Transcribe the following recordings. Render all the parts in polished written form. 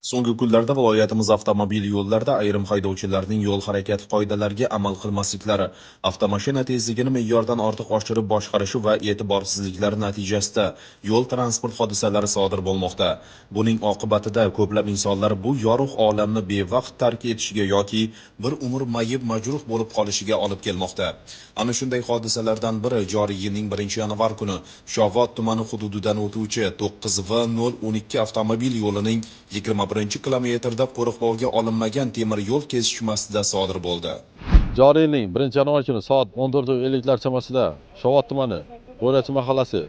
So'nggi kunlarda viloyatimiz avtomobil yo'llarida ayrim haydovchilarning yo'l harakati qoidalariga amal qilmasliklari, avtomashina tezligini me'yordan ortiq oshirib boshqarishi va e'tiborsizliklari natijasida yo'l transport hodisalari sodir bo'lmoqda. Buning oqibatida ko'plab insonlar bu yorug' olamni bevaqt tark etishiga yoki bir umr mayib majruh bo'lib qolishiga olib kelmoqda. Ana shunday hodisalardan biri joriy yilning 1-yanvar kuni Shovot tumani hududidan o'tuvchi 9V012 avtomobil yo'lining 21-kilometrda qo'riqlovga olinmagan temir yo'l kesishmasida sodir bo'ldi. Joriy yilning 1-yanvar kuni soat 14:50 chamasida Shovot tumani Bo'rachi mahallasi,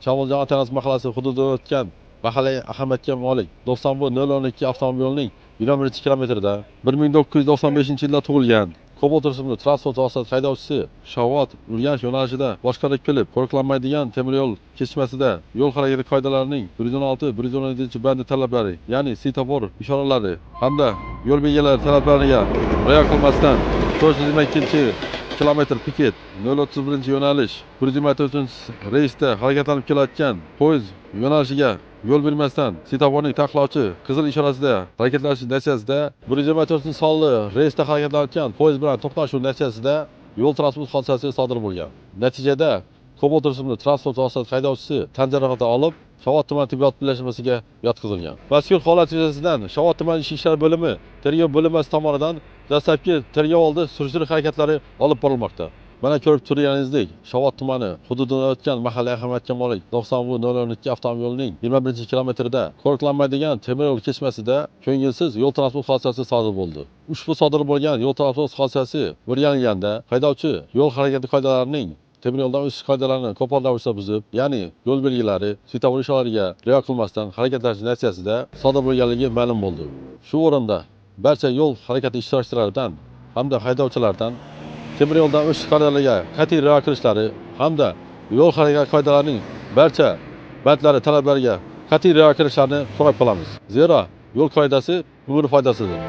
Shamoljon ota-onasi mahallasi hududidan o'tgan mahalliy ahamiyatga molik 90V012 avtomobilining 21-kilometrda 1995-yilda tug'ilgan Cobalt rusumli transport vositasi haydovchisi Shovot Urganch yo'nalishida boshqarib kelib, qo'riqlanmaydigan temir yo'l kesishmasida yo'l harakati qoidalarining 116-117 bandi talablari, ya'ni svetofor ishoralari hamda yo'l belgilari talablariga rioya qilmasdan 422 kilometr piket 031-yo'nalish 123-reysda harakatlanib kelayotgan poyezd yo'nalishiga yo'l bermasdan svetoforning taqiqlovchi qizil ishorasida harakatlanishi natijasida 124-sonli reysda harakatlanayotgan poyezd bilan to'qnashuv natijasida yo'l transport hodisasi sodir bo'lgan. Natijada Cobalt rusumli transport vositasi haydovchisi tan jarohati olib, Shovot tuman tibbiyot birlashmasiga yotqizilgan. Mazkur holat yuzasidan Shovot tuman ichki ishlar bo'limi tergov bo'linmasi tomonidan dastlabki tergov oldi surishtiruv harakatlari olib borilmoqda. Mana ko'rib turganingizdek, Shovot tumani hududidan o'tgan mahalliy ahamiyatga molik 90V012 avtomobilining 21-kilometrda qo'riqlanmaydigan temir yo'l kesishmasida ko'ngilsiz yo'l transport hodisasi sodir bo'ldi. Ushbu sodir bo'lgan yo'l transport hodisasi o'rganilganda haydovchi yo'l harakati qoidalarining temir yo'ldan o'tish qoidalarini qo'pol ravishda buzib, ya'ni yo'l belgilari, svetofor ishoralariga rioya qilmasdan harakatlanish natijasida sodir bo'lganligi ma'lum bo'ldi. Shu o'rinda barcha yo'l harakati ishtirokchilaridan hamda haydovchilardan temir yo'ldan o'tish qoidalariga qat'iy rioya qilishlari hamda yo'l harakati qoidalarining barcha bandlari talablariga qat'iy rioya qilishlarini so'rab qolamiz. Zero yo'l qoidasi umr foydasidir.